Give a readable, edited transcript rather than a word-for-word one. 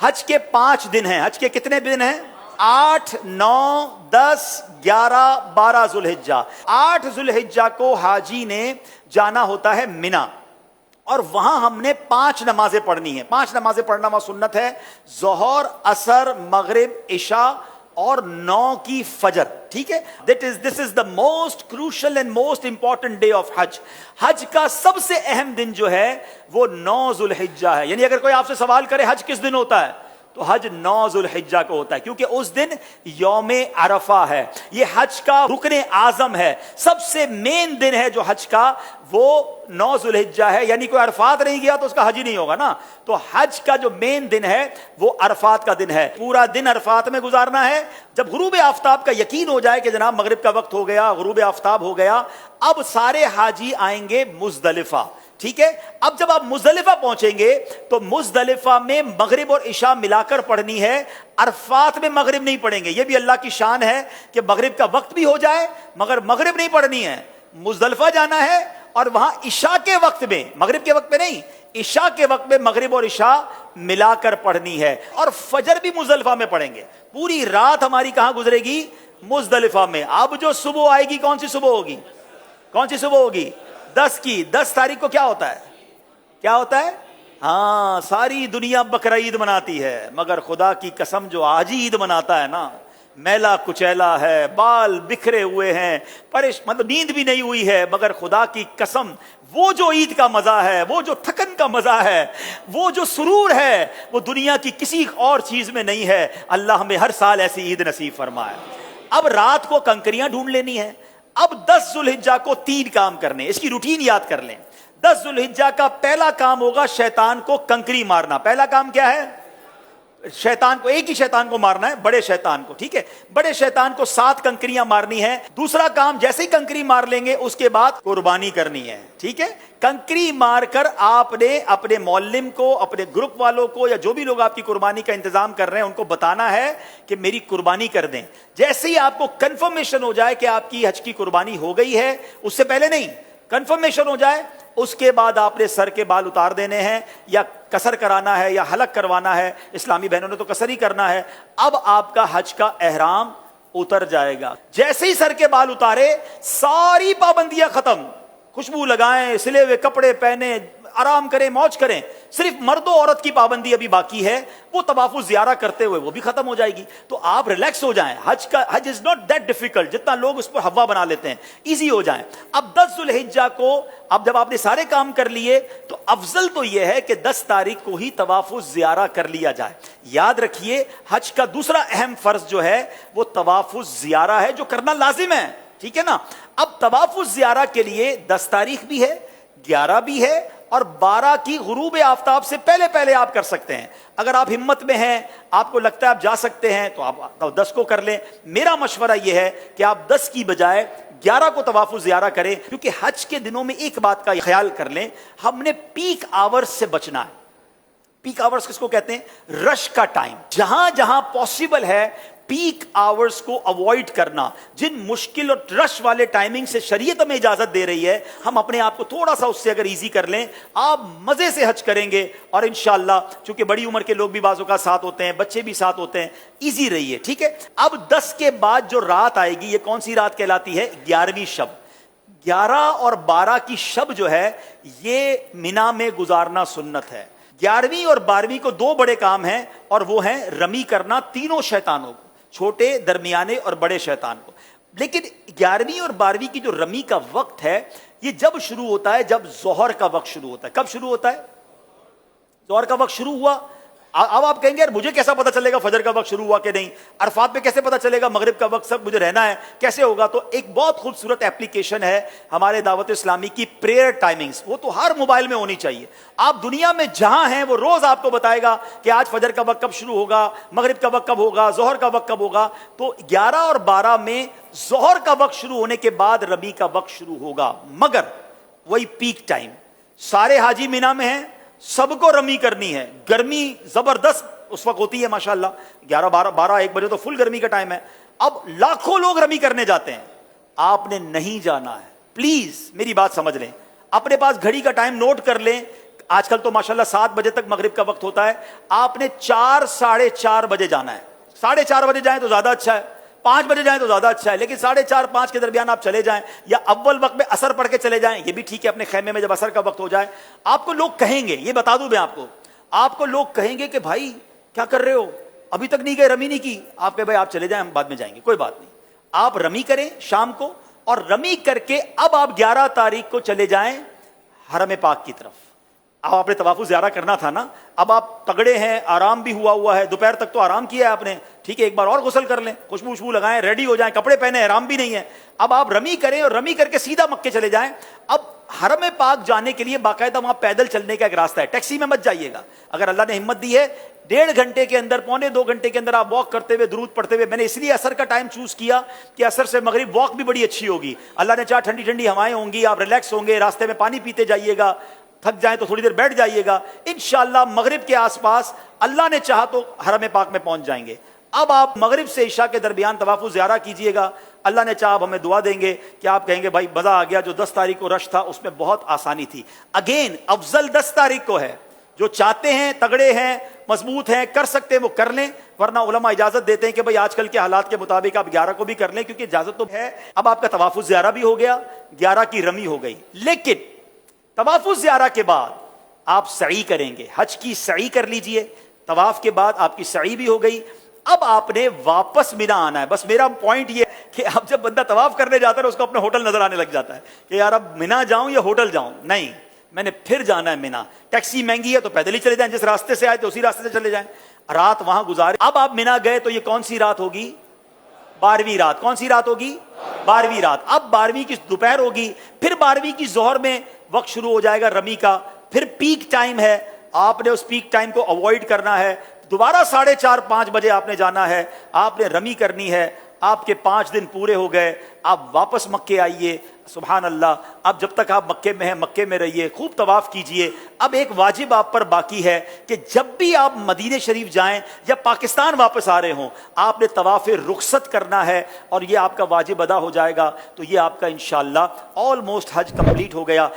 حج کے 5 دن ہیں. حج کے کتنے دن ہیں؟ 8, 9, 10, 11, 12 ذوالحجہ. 8 ذوالحجہ کو حاجی نے جانا ہوتا ہے مینا، اور وہاں ہم نے 5 نمازیں پڑھنی ہیں. 5 نمازیں پڑھنا وہاں سنت ہے: ظہر، عصر، مغرب، عشاء اور 9 کی فجر. ٹھیک ہے، this is the most crucial and most important day of Hajj. حج کا سب سے اہم دن جو ہے وہ 9 ذوالحجہ ہے. یعنی اگر کوئی آپ سے سوال کرے حج کس دن ہوتا ہے، تو حج 9 ذوالحجہ کو ہوتا ہے، کیونکہ اس دن یوم عرفہ ہے. یہ حج کا رکن اعظم ہے، سب سے مین دن ہے جو حج کا، وہ 9 ذوالحجہ ہے. یعنی کوئی عرفات نہیں گیا تو اس کا حج ہی نہیں ہوگا نا. تو حج کا جو مین دن ہے وہ عرفات کا دن ہے. پورا دن عرفات میں گزارنا ہے. جب غروب آفتاب کا یقین ہو جائے کہ جناب مغرب کا وقت ہو گیا، غروب آفتاب ہو گیا، اب سارے حاجی آئیں گے مزدلفہ. ٹھیک ہے، اب جب آپ مزدلفہ پہنچیں گے تو مزدلفہ میں مغرب اور عشاء ملا کر پڑھنی ہے. عرفات میں مغرب نہیں پڑھیں گے. یہ بھی اللہ کی شان ہے کہ مغرب کا وقت بھی ہو جائے مگر مغرب نہیں پڑھنی ہے. مزدلفہ جانا ہے اور وہاں عشاء کے وقت میں، مغرب کے وقت میں نہیں، عشاء کے وقت میں مغرب اور عشاء ملا کر پڑھنی ہے. اور فجر بھی مزدلفہ میں پڑھیں گے. پوری رات ہماری کہاں گزرے گی؟ مزدلفہ میں. اب جو صبح آئے گی، کون سی صبح ہوگی؟ کون سی صبح ہوگی؟ 10 کی. 10 تاریخ کو کیا ہوتا ہے؟ کیا ہوتا ہے؟ ہاں، ساری دنیا بقرہ عید مناتی ہے، مگر خدا کی قسم جو آج عید مناتا ہے نا، میلا کچیلا ہے، بال بکھرے ہوئے ہیں، مطلب نیند بھی نہیں ہوئی ہے، مگر خدا کی قسم وہ جو عید کا مزہ ہے، وہ جو تھکن کا مزہ ہے، وہ جو سرور ہے، وہ دنیا کی کسی اور چیز میں نہیں ہے. اللہ ہمیں ہر سال ایسی عید نصیب فرمائے. اب رات کو کنکریاں ڈھونڈ لینی ہے. اب 10 ذوالحجہ کو 3 کام کرنے، اس کی روٹین یاد کر لیں. 10 ذوالحجہ کا پہلا کام ہوگا شیطان کو کنکری مارنا. پہلا کام کیا ہے؟ شیطان کو، ایک ہی شیطان کو مارنا ہے، بڑے شیطان کو. ٹھیک ہے، بڑے شیطان کو 7 کنکریاں مارنی ہے. دوسرا کام، جیسے ہی کنکری مار لیں گے اس کے بعد قربانی کرنی ہے. ٹھیک ہے، کنکری مار کر آپ نے اپنے معلم کو، اپنے گروپ والوں کو، یا جو بھی لوگ آپ کی قربانی کا انتظام کر رہے ہیں ان کو بتانا ہے کہ میری قربانی کر دیں. جیسے ہی آپ کو کنفرمیشن ہو جائے کہ آپ کی حج کی قربانی ہو گئی ہے، اس سے پہلے نہیں، کنفرمیشن ہو جائے، اس کے بعد آپ نے سر کے بال اتار دینے ہیں، یا قصر کرانا ہے یا حلق کروانا ہے. اسلامی بہنوں نے تو قصر ہی کرنا ہے. اب آپ کا حج کا احرام اتر جائے گا. جیسے ہی سر کے بال اتارے، ساری پابندیاں ختم. خوشبو لگائیں، سلے ہوئے کپڑے پہنے، آرام کریں، موج کریں. صرف مرد و عورت کی پابندی ابھی باقی ہے، وہ طواف الزیارہ کرتے ہوئے وہ بھی ختم ہو جائے گی. تو آپ ریلیکس ہو جائیں. حج از ناٹ دیٹ ڈیفیکلٹ جتنا لوگ اس پر ہوا بنا لیتے ہیں. ایزی ہو جائیں. اب 10 ذوالحجہ کو، اب جب آپ نے سارے کام کر لیے تو افضل تو یہ ہے کہ 10 تاریخ کو ہی طواف الزیارہ کر لیا جائے. یاد رکھیے، حج کا دوسرا اہم فرض جو ہے وہ طواف الزیارہ ہے، جو کرنا لازم ہے. ٹھیک ہے نا. اب طواف الزیارہ کے لیے 10 تاریخ بھی ہے، 11 بھی ہے، اور 12 کی غروب آفتاب سے پہلے پہلے آپ کر سکتے ہیں. اگر آپ ہمت میں ہیں، آپ کو لگتا ہے آپ جا سکتے ہیں، تو آپ 10 کو کر لیں. میرا مشورہ یہ ہے کہ آپ 10 کی بجائے 11 کو طواف الزیارہ کریں، کیونکہ حج کے دنوں میں ایک بات کا خیال کر لیں، ہم نے پیک آورز سے بچنا ہے. پیک آورز کس کو کہتے ہیں؟ رش کا ٹائم. جہاں جہاں پاسبل ہے پیک آورز کو اوائڈ کرنا. جن مشکل اور رش والے ٹائمنگ سے شریعت ہمیں اجازت دے رہی ہے، ہم اپنے آپ کو تھوڑا سا اس سے اگر ایزی کر لیں، آپ مزے سے حج کریں گے. اور انشاءاللہ چونکہ بڑی عمر کے لوگ بھی بعض اوقات ساتھ ہوتے ہیں، بچے بھی ساتھ ہوتے ہیں، ایزی رہیے. ٹھیک ہے. اب 10 کے بعد جو رات آئے گی، یہ کون سی رات کہلاتی ہے؟ 11ویں شب. 11 اور 12 کی شب جو ہے یہ مینا میں گزارنا سنت ہے. 11ویں اور 12ویں کو 2 بڑے کام ہیں، اور وہ ہیں رمی کرنا تینوں شیطانوں کو، چھوٹے، درمیانے اور بڑے شیطان کو. لیکن 11ویں اور 12ویں کی جو رمی کا وقت ہے یہ جب شروع ہوتا ہے؟ جب ظہر کا وقت شروع ہوتا ہے. کب شروع ہوتا ہے؟ ظہر کا وقت شروع ہوا. اب آپ کہیں گے یار مجھے کیسا پتا چلے گا فجر کا وقت شروع ہوا کہ نہیں؟ عرفات پہ کیسے پتا چلے گا مغرب کا وقت سب مجھے رہنا ہے کیسے ہوگا؟ تو ایک بہت خوبصورت اپلیکیشن ہے ہمارے دعوت اسلامی کی، پریئر ٹائمنگز. وہ تو ہر موبائل میں ہونی چاہیے. آپ دنیا میں جہاں ہیں وہ روز آپ کو بتائے گا کہ آج فجر کا وقت کب شروع ہوگا، مغرب کا وقت کب ہوگا، ظہر کا وقت کب ہوگا. تو 11 اور 12 میں ظہر کا وقت شروع ہونے کے بعد رمی کا وقت شروع ہوگا، مگر وہی پیک ٹائم. سارے حاجی مینا میں ہیں، سب کو رمی کرنی ہے. گرمی زبردست اس وقت ہوتی ہے ماشاءاللہ، 11 12 1 بجے تو فل گرمی کا ٹائم ہے. اب لاکھوں لوگ رمی کرنے جاتے ہیں، آپ نے نہیں جانا ہے. پلیز میری بات سمجھ لیں، اپنے پاس گھڑی کا ٹائم نوٹ کر لیں. آج کل تو ماشاءاللہ 7 بجے تک مغرب کا وقت ہوتا ہے، آپ نے 4 ساڑھے 4 بجے جانا ہے۔ 4:30 بجے جائیں تو زیادہ اچھا ہے، 5 بجے جائیں تو زیادہ اچھا ہے، لیکن 4:30 5 کے درمیان آپ چلے جائیں، یا اول وقت میں عصر پڑھ کے چلے جائیں، یہ بھی ٹھیک ہے، اپنے خیمے میں جب عصر کا وقت ہو جائے۔ آپ کو لوگ کہیں گے، یہ بتا دوں میں آپ کو لوگ کہیں گے کہ بھائی کیا کر رہے ہو، ابھی تک نہیں گئے، رمی نہیں کی۔ آپ کہ بھائی آپ چلے جائیں، ہم بعد میں جائیں گے، کوئی بات نہیں، آپ رمی کریں شام کو، اور رمی کر کے اب آپ 11 تاریخ کو چلے جائیں حرم پاک کی طرف۔ اب آپ نے طواف زیارہ کرنا تھا نا، اب آپ تگڑے ہیں، آرام بھی ہوا ہے، دوپہر تک تو آرام کیا ہے آپ نے، ٹھیک ہے، ایک بار اور غسل کر لیں، خوشبو لگائیں، ریڈی ہو جائیں، کپڑے پہنے، احرام بھی نہیں ہے، اب آپ رمی کریں، اور رمی کر کے سیدھا مکے چلے جائیں۔ اب حرم پاک جانے کے لیے باقاعدہ وہاں پیدل چلنے کا ایک راستہ ہے، ٹیکسی میں مت جائیے گا، اگر اللہ نے ہمت دی ہے 1.5 گھنٹے کے اندر، 1.25 گھنٹے کے اندر آپ واک کرتے ہوئے، درود پڑھتے ہوئے، میں نے اس لیے عصر کا ٹائم چوز کیا کہ عصر سے مغرب واک بھی بڑی اچھی ہوگی، اللہ نے چاہا ٹھنڈی ٹھنڈی ہوائیں ہوں گی، آپ ریلیکس ہوں گے، راستے میں پانی پیتے جائیے گا، تھک جائیں تو تھوڑی دیر بیٹھ جائیے گا، انشاءاللہ مغرب کے آس پاس اللہ نے چاہا تو حرم پاک میں پہنچ جائیں گے۔ اب آپ مغرب سے عشاء کے درمیان طواف زیارہ کیجئے گا، اللہ نے چاہا ہمیں دعا دیں گے کہ آپ کہیں گے بھائی مزہ آ گیا، جو 10 تاریخ کو رش تھا اس میں بہت آسانی تھی۔ اگین افضل 10 تاریخ کو ہے، جو چاہتے ہیں، تگڑے ہیں، مضبوط ہیں، کر سکتے ہیں وہ کر لیں، ورنہ علماء اجازت دیتے ہیں کہ بھائی آج کل کے حالات کے مطابق آپ 11 کو بھی کر لیں، کیونکہ اجازت تو ہے۔ اب آپ کا طواف زیارہ بھی ہو گیا، 11 کی رمی ہو گئی، لیکن طواف زیارہ کے بعد آپ سعی کریں گے، حج کی سعی کر لیجئے، طواف کے بعد آپ کی سعی بھی ہو گئی، اب آپ نے واپس مینا آنا ہے۔ بس میرا پوائنٹ یہ کہ اب جب بندہ طواف کرنے جاتا ہے اس کو اپنا ہوٹل نظر آنے لگ جاتا ہے کہ یار اب مینا جاؤں یا ہوٹل جاؤں، نہیں، میں نے پھر جانا ہے مینا۔ ٹیکسی مہنگی ہے تو پیدل ہی چلے جائیں، جس راستے سے آئے تو اسی راستے سے چلے جائیں، رات وہاں گزارے۔ اب آپ مینا گئے تو یہ کون سی رات ہوگی؟ 12ویں رات۔ کون سی رات ہوگی؟ 12ویں رات۔ اب 12ویں کی دوپہر ہوگی، پھر 12ویں کی ظہر میں وقت شروع ہو جائے گا رمی کا، پھر پیک ٹائم ہے، آپ نے اس پیک ٹائم کو اوائڈ کرنا ہے، دوبارہ 4:30 5 بجے آپ نے جانا ہے، آپ نے رمی کرنی ہے، آپ کے 5 دن پورے ہو گئے، آپ واپس مکے آئیے۔ سبحان اللہ، اب جب تک آپ مکے میں ہیں مکے میں رہیے، خوب طواف کیجئے۔ اب ایک واجب آپ پر باقی ہے کہ جب بھی آپ مدینہ شریف جائیں یا پاکستان واپس آ رہے ہوں، آپ نے طواف رخصت کرنا ہے، اور یہ آپ کا واجب ادا ہو جائے گا، تو یہ آپ کا انشاءاللہ آلموسٹ حج کمپلیٹ ہو گیا۔